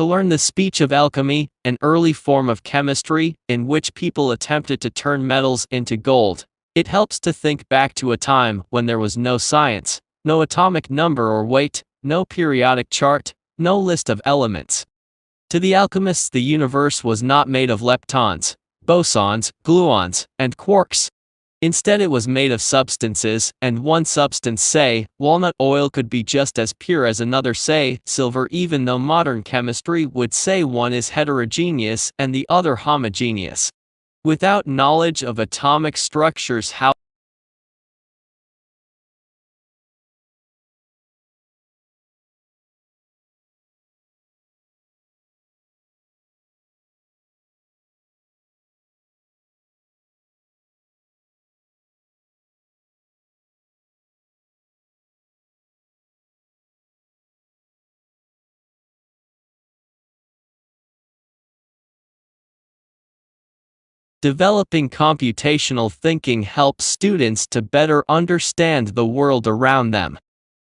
to learn the speech of alchemy, an early form of chemistry in which people attempted to turn metals into gold. It helps to think back to a time when there was no science, no atomic number or weight, no periodic chart, no list of elements. To the alchemists, the universe was not made of leptons, bosons, gluons, and quarks. Instead, it was made of substances, and one substance, say, walnut oil, could be just as pure as another, say, silver, even though modern chemistry would say one is heterogeneous and the other homogeneous. Without knowledge of atomic structures, how developing computational thinking helps students to better understand the world around them.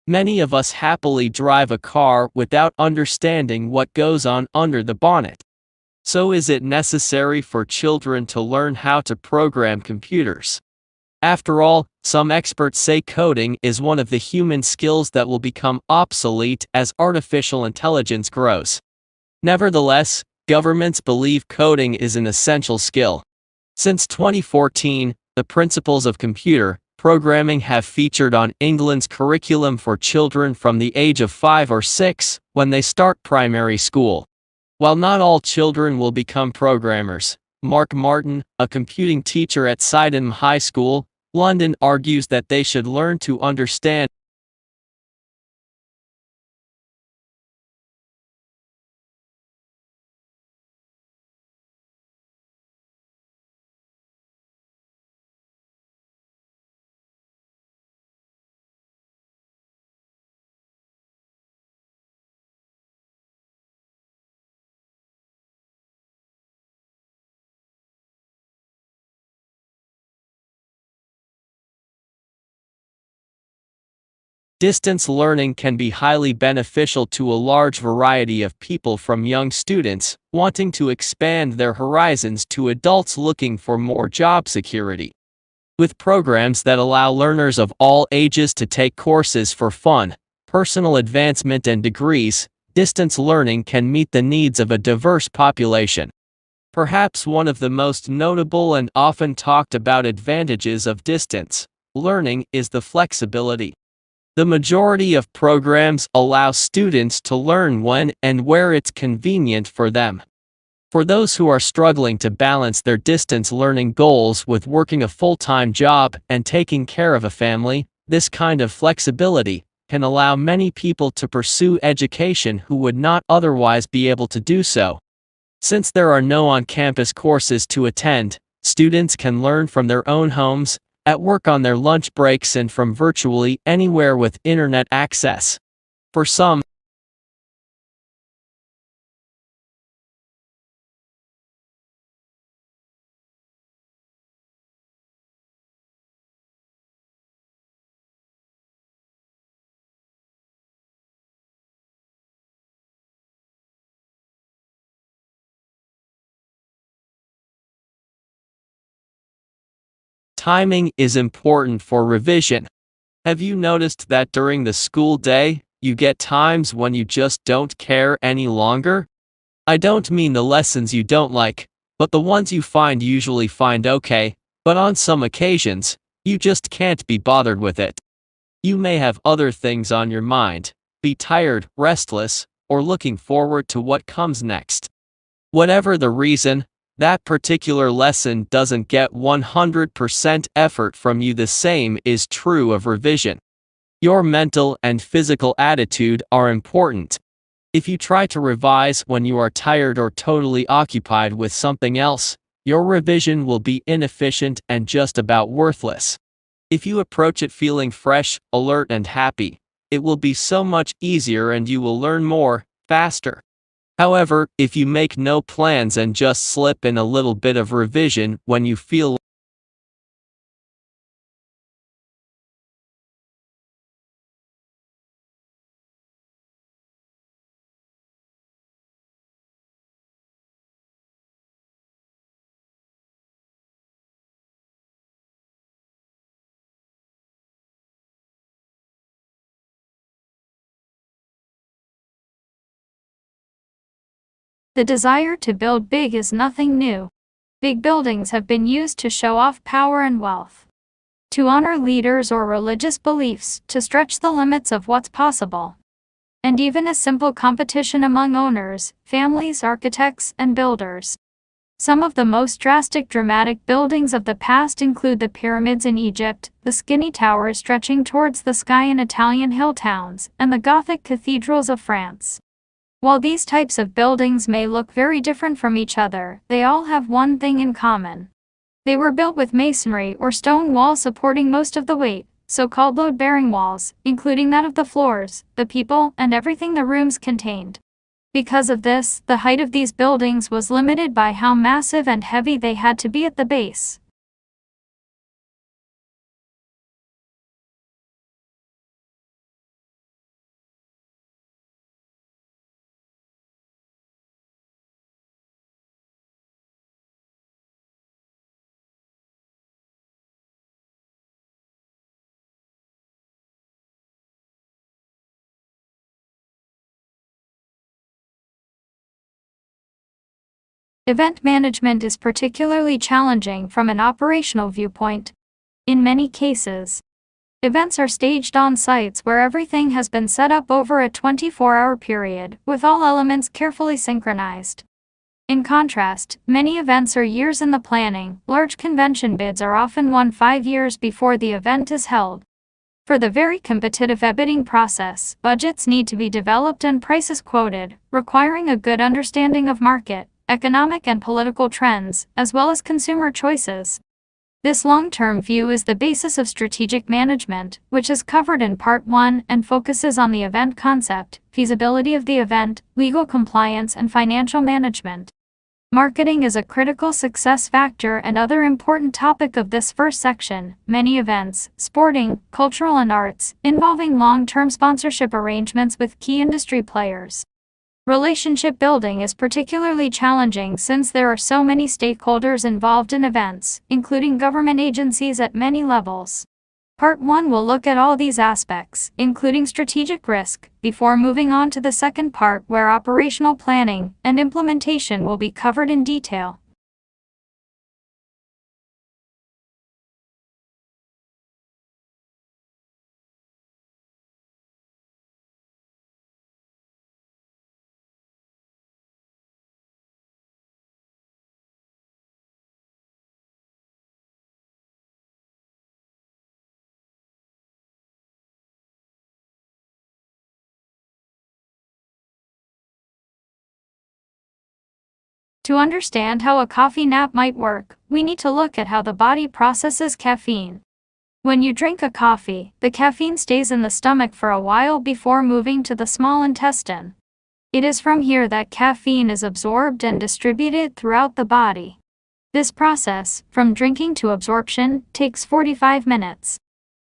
Many of us happily drive a car without understanding what goes on under the bonnet. So is it necessary for children to learn how to program computers? After all, some experts say coding is one of the human skills that will become obsolete as artificial intelligence grows. Nevertheless, governments believe coding is an essential skill. Since 2014, the principles of computer programming have featured on England's curriculum for children from the age of 5 or 6, when they start primary school. While not all children will become programmers, Mark Martin, a computing teacher at Sydenham High School, London, argues that they should learn to understand distance learning can be highly beneficial to a large variety of people, from young students wanting to expand their horizons to adults looking for more job security. With programs that allow learners of all ages to take courses for fun, personal advancement, and degrees, distance learning can meet the needs of a diverse population. Perhaps one of the most notable and often talked about advantages of distance learning is the flexibility. The majority of programs allow students to learn when and where it's convenient for them. For those who are struggling to balance their distance learning goals with working a full-time job and taking care of a family, this kind of flexibility can allow many people to pursue education who would not otherwise be able to do so. Since there are no on-campus courses to attend, students can learn from their own homes, at work, on their lunch breaks, and from virtually anywhere with internet access. For some, timing is important for revision. Have you noticed that during the school day, you get times when you just don't care any longer? I don't mean the lessons you don't like, but the ones you usually find okay, but on some occasions, you just can't be bothered with it. You may have other things on your mind, be tired, restless, or looking forward to what comes next. Whatever the reason, that particular lesson doesn't get 100% effort from you. The same is true of revision. Your mental and physical attitude are important. If you try to revise when you are tired or totally occupied with something else, your revision will be inefficient and just about worthless. If you approach it feeling fresh, alert, and happy, it will be so much easier and you will learn more, faster. However, if you make no plans and just slip in a little bit of revision when you feel The desire to build big is nothing new. Big buildings have been used to show off power and wealth, to honor leaders or religious beliefs, to stretch the limits of what's possible. And even a simple competition among owners, families, architects, and builders. Some of the most dramatic buildings of the past include the pyramids in Egypt, the skinny towers stretching towards the sky in Italian hill towns, and the Gothic cathedrals of France. While these types of buildings may look very different from each other, they all have one thing in common. They were built with masonry or stone walls supporting most of the weight, so-called load-bearing walls, including that of the floors, the people, and everything the rooms contained. Because of this, the height of these buildings was limited by how massive and heavy they had to be at the base. Event management is particularly challenging from an operational viewpoint. In many cases, events are staged on sites where everything has been set up over a 24-hour period, with all elements carefully synchronized. In contrast, many events are years in the planning. Large convention bids are often won 5 years before the event is held. For the very competitive bidding process, budgets need to be developed and prices quoted, requiring a good understanding of market, economic and political trends, as well as consumer choices. This long-term view is the basis of strategic management, which is covered in Part 1 and focuses on the event concept, feasibility of the event, legal compliance, and financial management. Marketing is a critical success factor and other important topic of this first section. Many events, sporting, cultural, and arts, involving long-term sponsorship arrangements with key industry players. Relationship building is particularly challenging since there are so many stakeholders involved in events, including government agencies at many levels. Part 1 will look at all these aspects, including strategic risk, before moving on to the second part where operational planning and implementation will be covered in detail. To understand how a coffee nap might work, we need to look at how the body processes caffeine. When you drink a coffee, the caffeine stays in the stomach for a while before moving to the small intestine. It is from here that caffeine is absorbed and distributed throughout the body. This process, from drinking to absorption, takes 45 minutes.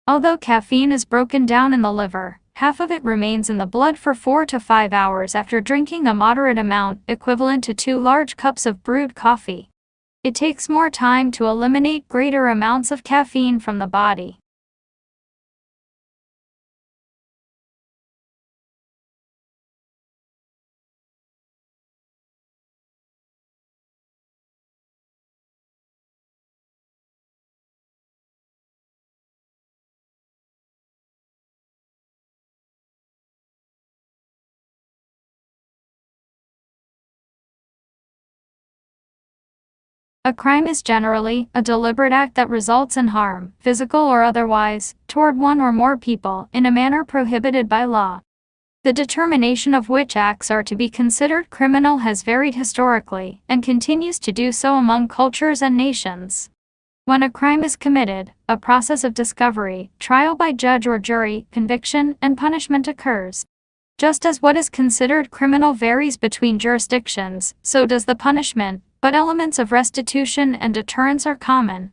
Although caffeine is broken down in the liver, half of it remains in the blood for 4 to 5 hours after drinking a moderate amount, equivalent to 2 large cups of brewed coffee. It takes more time to eliminate greater amounts of caffeine from the body. A crime is generally a deliberate act that results in harm, physical or otherwise, toward one or more people in a manner prohibited by law. The determination of which acts are to be considered criminal has varied historically, and continues to do so among cultures and nations. When a crime is committed, a process of discovery, trial by judge or jury, conviction, and punishment occurs. Just as what is considered criminal varies between jurisdictions, so does the punishment, but elements of restitution and deterrence are common.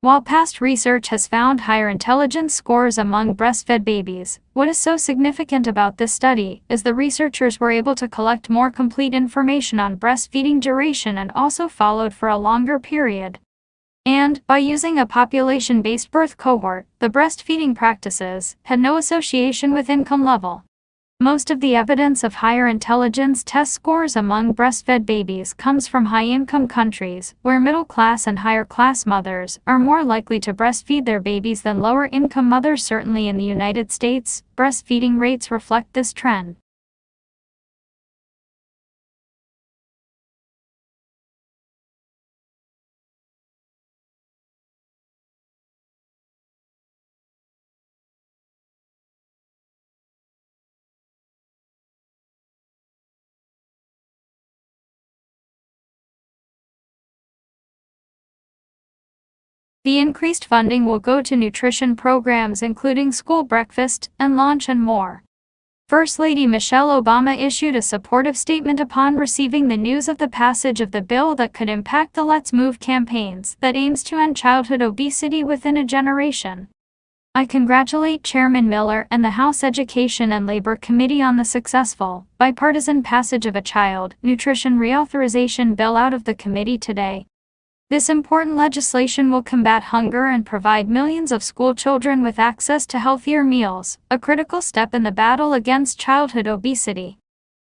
While past research has found higher intelligence scores among breastfed babies, what is so significant about this study is the researchers were able to collect more complete information on breastfeeding duration and also followed for a longer period. And, by using a population-based birth cohort, the breastfeeding practices had no association with income level. Most of the evidence of higher intelligence test scores among breastfed babies comes from high-income countries, where middle-class and higher-class mothers are more likely to breastfeed their babies than lower-income mothers. Certainly in the United States, breastfeeding rates reflect this trend. The increased funding will go to nutrition programs including school breakfast and lunch and more. First Lady Michelle Obama issued a supportive statement upon receiving the news of the passage of the bill that could impact the Let's Move campaigns that aims to end childhood obesity within a generation. I congratulate Chairman Miller and the House Education and Labor Committee on the successful, bipartisan passage of a child nutrition reauthorization bill out of the committee today. This important legislation will combat hunger and provide millions of school children with access to healthier meals, a critical step in the battle against childhood obesity.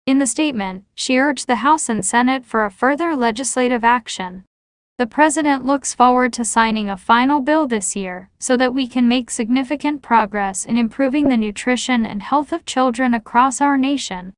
In the statement, she urged the House and Senate for a further legislative action. The President looks forward to signing a final bill this year, so that we can make significant progress in improving the nutrition and health of children across our nation.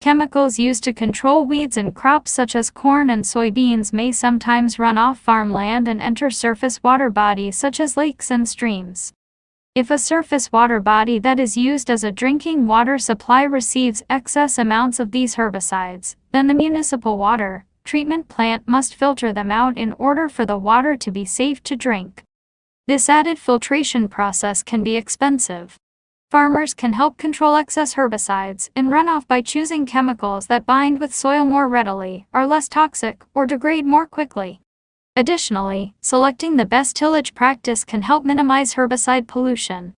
Chemicals used to control weeds in crops such as corn and soybeans may sometimes run off farmland and enter surface water bodies such as lakes and streams. If a surface water body that is used as a drinking water supply receives excess amounts of these herbicides, then the municipal water treatment plant must filter them out in order for the water to be safe to drink. This added filtration process can be expensive. Farmers can help control excess herbicides in runoff by choosing chemicals that bind with soil more readily, are less toxic, or degrade more quickly. Additionally, selecting the best tillage practice can help minimize herbicide pollution.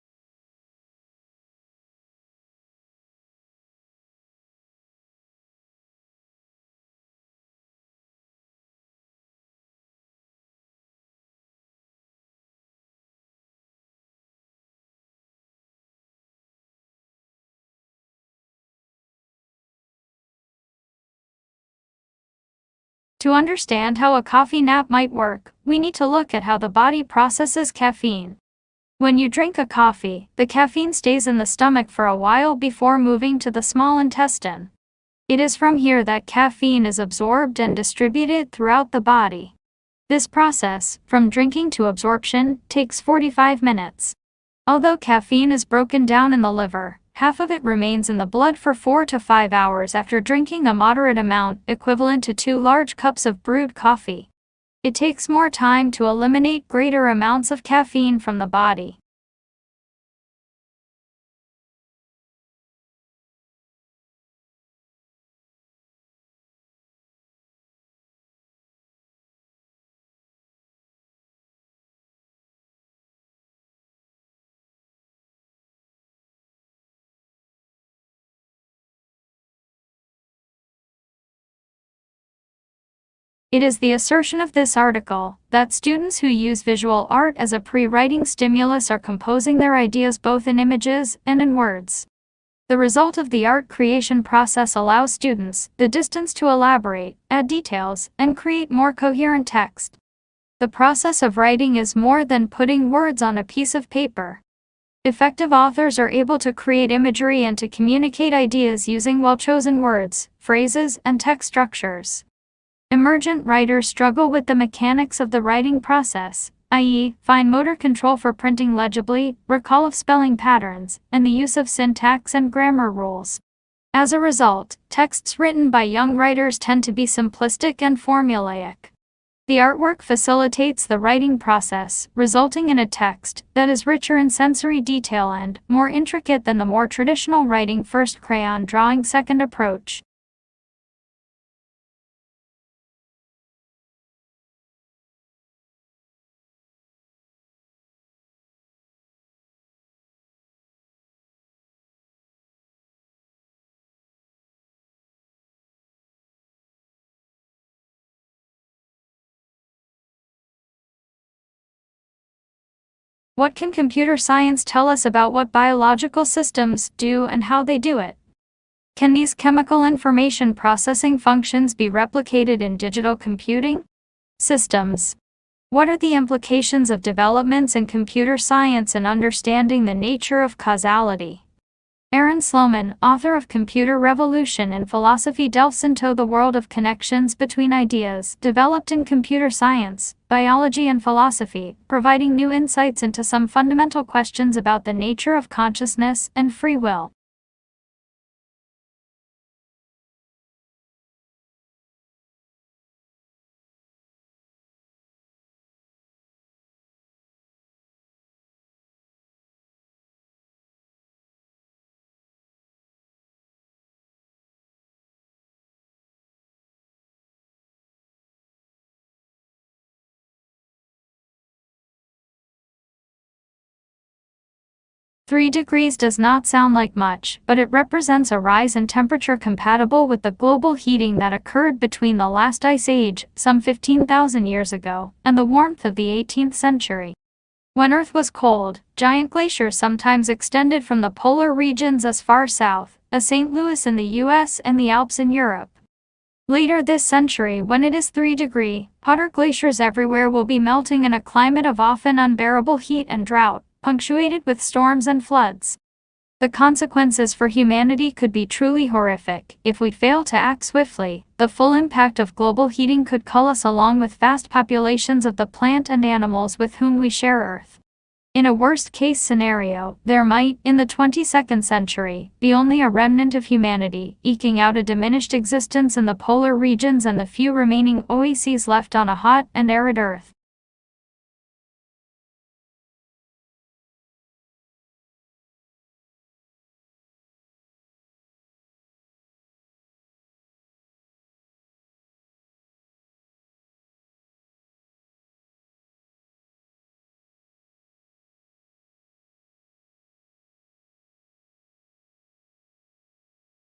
To understand how a coffee nap might work, we need to look at how the body processes caffeine. When you drink a coffee, the caffeine stays in the stomach for a while before moving to the small intestine. It is from here that caffeine is absorbed and distributed throughout the body. This process, from drinking to absorption, takes 45 minutes. Although caffeine is broken down in the liver, half of it remains in the blood for 4 to 5 hours after drinking a moderate amount, equivalent to 2 large cups of brewed coffee. It takes more time to eliminate greater amounts of caffeine from the body. It is the assertion of this article that students who use visual art as a pre-writing stimulus are composing their ideas both in images and in words. The result of the art creation process allows students the distance to elaborate, add details, and create more coherent text. The process of writing is more than putting words on a piece of paper. Effective authors are able to create imagery and to communicate ideas using well-chosen words, phrases, and text structures. Emergent writers struggle with the mechanics of the writing process, i.e., fine motor control for printing legibly, recall of spelling patterns, and the use of syntax and grammar rules. As a result, texts written by young writers tend to be simplistic and formulaic. The artwork facilitates the writing process, resulting in a text that is richer in sensory detail and more intricate than the more traditional writing first crayon drawing second approach. What can computer science tell us about what biological systems do and how they do it? Can these chemical information processing functions be replicated in digital computing systems? What are the implications of developments in computer science and understanding the nature of causality? Aaron Sloman, author of Computer Revolution and Philosophy, delves into the world of connections between ideas developed in computer science, biology, and philosophy, providing new insights into some fundamental questions about the nature of consciousness and free will. "3 degrees does not sound like much, but it represents a rise in temperature compatible with the global heating that occurred between the last ice age, some 15,000 years ago, and the warmth of the 18th century. When Earth was cold, giant glaciers sometimes extended from the polar regions as far south as St. Louis in the US and the Alps in Europe. Later this century, when it is 3 degrees, hotter glaciers everywhere will be melting in a climate of often unbearable heat and drought, punctuated with storms and floods. The consequences for humanity could be truly horrific. If we fail to act swiftly, the full impact of global heating could cull us along with vast populations of the plant and animals with whom we share Earth. In a worst-case scenario, there might, in the 22nd century, be only a remnant of humanity, eking out a diminished existence in the polar regions and the few remaining oases left on a hot and arid Earth.